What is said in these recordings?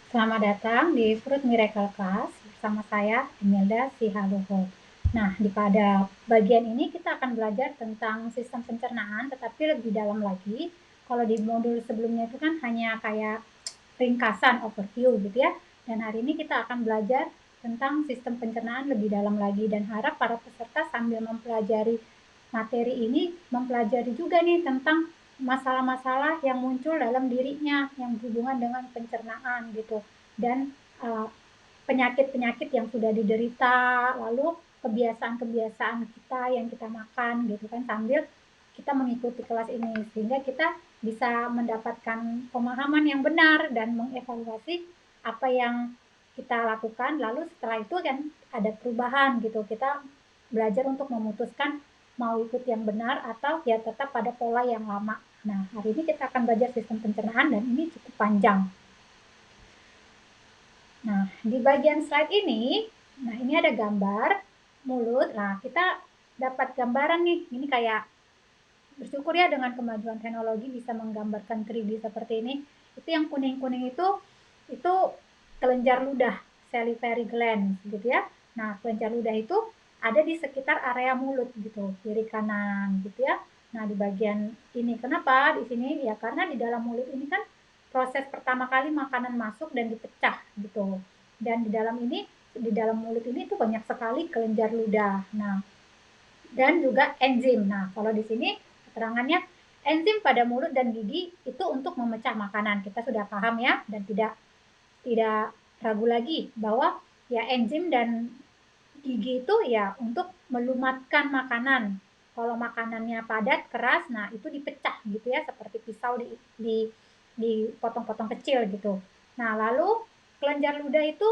Selamat datang di Fruit Miracle Class bersama saya Imelda Sihaluho. Nah, pada bagian ini kita akan belajar tentang sistem pencernaan tetapi lebih dalam lagi. Kalau di modul sebelumnya itu kan hanya kayak ringkasan overview gitu ya. Dan hari ini kita akan belajar tentang sistem pencernaan lebih dalam lagi dan harap para peserta sambil mempelajari materi ini mempelajari juga nih tentang masalah-masalah yang muncul dalam dirinya yang berhubungan dengan pencernaan gitu dan penyakit-penyakit yang sudah diderita, lalu kebiasaan-kebiasaan kita yang kita makan gitu kan sambil kita mengikuti kelas ini sehingga kita bisa mendapatkan pemahaman yang benar dan mengevaluasi apa yang kita lakukan lalu setelah itu kan ada perubahan gitu kita belajar untuk memutuskan mau ikut yang benar atau ya tetap pada pola yang lama. Nah, hari ini kita akan belajar sistem pencernaan dan ini cukup panjang. Nah, di bagian slide ini, nah ini ada gambar mulut. Nah, kita dapat gambaran nih. Ini kayak bersyukur ya dengan kemajuan teknologi bisa menggambarkan 3D seperti ini. Itu yang kuning-kuning itu kelenjar ludah, salivary gland gitu ya. Nah, kelenjar ludah itu ada di sekitar area mulut gitu, kiri kanan gitu ya. Nah, di bagian ini kenapa di sini ya karena di dalam mulut ini kan proses pertama kali makanan masuk dan dipecah gitu. Dan di dalam mulut ini itu banyak sekali kelenjar ludah. Nah, dan juga enzim. Nah, kalau di sini keterangannya enzim pada mulut dan gigi itu untuk memecah makanan. Kita sudah paham ya dan tidak ragu lagi bahwa ya enzim dan gigi itu ya untuk melumatkan makanan. Kalau makanannya padat, keras, nah itu dipecah gitu ya seperti pisau dipotong-potong kecil gitu. Nah, lalu kelenjar ludah itu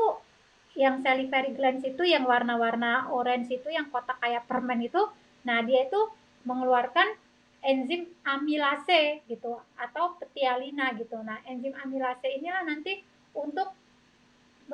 yang salivary glands itu yang warna-warna orange itu yang kotak kayak permen itu, nah dia itu mengeluarkan enzim amilase gitu atau petialina gitu. Nah, enzim amilase inilah nanti untuk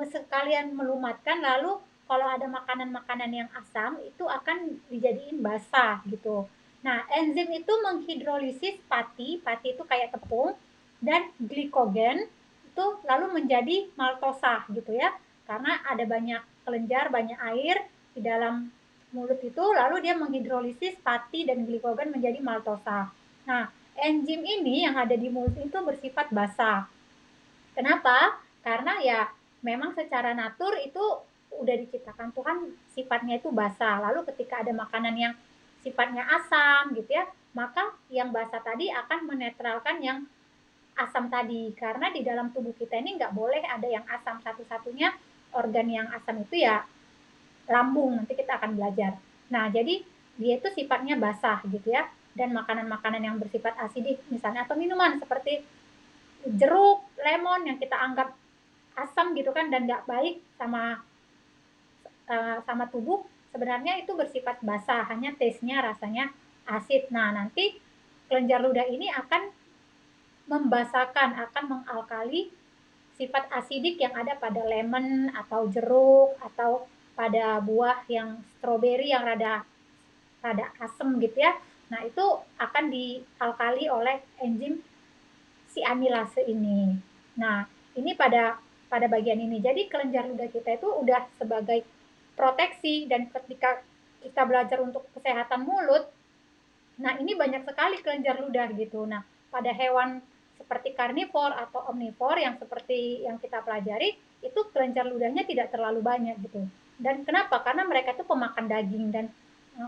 sekalian melumatkan lalu kalau ada makanan-makanan yang asam itu akan dijadiin basah gitu. Nah, enzim itu menghidrolisis pati itu kayak tepung, dan glikogen itu lalu menjadi maltosa gitu ya. Karena ada banyak kelenjar, banyak air di dalam mulut itu, lalu dia menghidrolisis pati dan glikogen menjadi maltosa. Nah, enzim ini yang ada di mulut itu bersifat basah. Kenapa? Karena ya memang secara natur itu udah diciptakan Tuhan sifatnya itu basah. Lalu ketika ada makanan yang sifatnya asam gitu ya, maka yang basah tadi akan menetralkan yang asam tadi. Karena di dalam tubuh kita ini nggak boleh ada yang asam. Satu-satunya organ yang asam itu ya lambung. Nanti kita akan belajar. Nah, jadi dia itu sifatnya basah gitu ya. Dan makanan-makanan yang bersifat asidik misalnya atau minuman seperti jeruk, lemon yang kita anggap asam gitu kan dan nggak baik sama tubuh, sebenarnya itu bersifat basah, hanya taste-nya rasanya asid. Nah, nanti kelenjar ludah ini akan membasahkan, akan mengalkali sifat asidik yang ada pada lemon atau jeruk atau pada buah yang stroberi yang rada asam gitu ya. Nah, itu akan dialkali oleh enzim si amilase ini. Nah, ini pada bagian ini. Jadi kelenjar ludah kita itu udah sebagai proteksi dan ketika kita belajar untuk kesehatan mulut, nah ini banyak sekali kelenjar ludah gitu. Nah, pada hewan seperti karnivor atau omnivor yang seperti yang kita pelajari, itu kelenjar ludahnya tidak terlalu banyak gitu. Dan kenapa? Karena mereka itu pemakan daging dan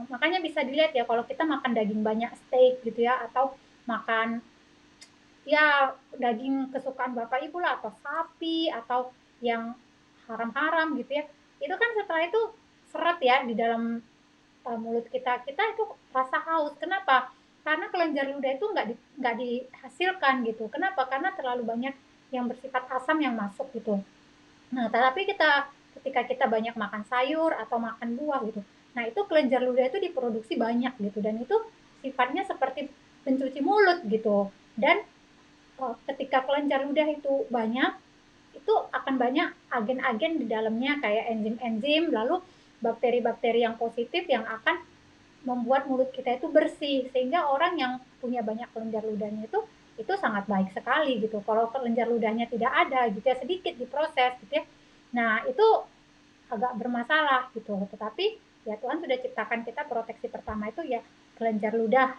makanya bisa dilihat ya kalau kita makan daging banyak steak gitu ya atau makan ya daging kesukaan bapak ibu lah atau sapi atau yang haram-haram gitu ya itu kan setelah itu seret ya di dalam mulut kita itu rasa haus. Kenapa? Karena kelenjar ludah itu nggak dihasilkan gitu. Kenapa? Karena terlalu banyak yang bersifat asam yang masuk gitu. Nah, tapi ketika kita banyak makan sayur atau makan buah gitu, nah itu kelenjar ludah itu diproduksi banyak gitu dan itu sifatnya seperti pencuci mulut gitu. Dan ketika kelenjar ludah itu banyak, itu akan banyak agen-agen di dalamnya kayak enzim-enzim, lalu bakteri-bakteri yang positif yang akan membuat mulut kita itu bersih sehingga orang yang punya banyak kelenjar ludahnya itu itu sangat baik sekali gitu. Kalau kelenjar ludahnya tidak ada gitu ya, sedikit diproses gitu ya. Nah, itu agak bermasalah gitu. Tetapi ya Tuhan sudah ciptakan kita proteksi pertama itu ya kelenjar ludah,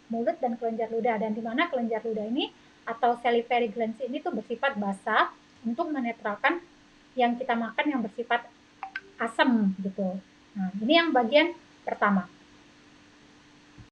mulut dan kelenjar ludah, dan di mana kelenjar ludah ini atau salivary glands ini tuh bersifat basah untuk menetralkan yang kita makan yang bersifat asam gitu. Nah, ini yang bagian pertama.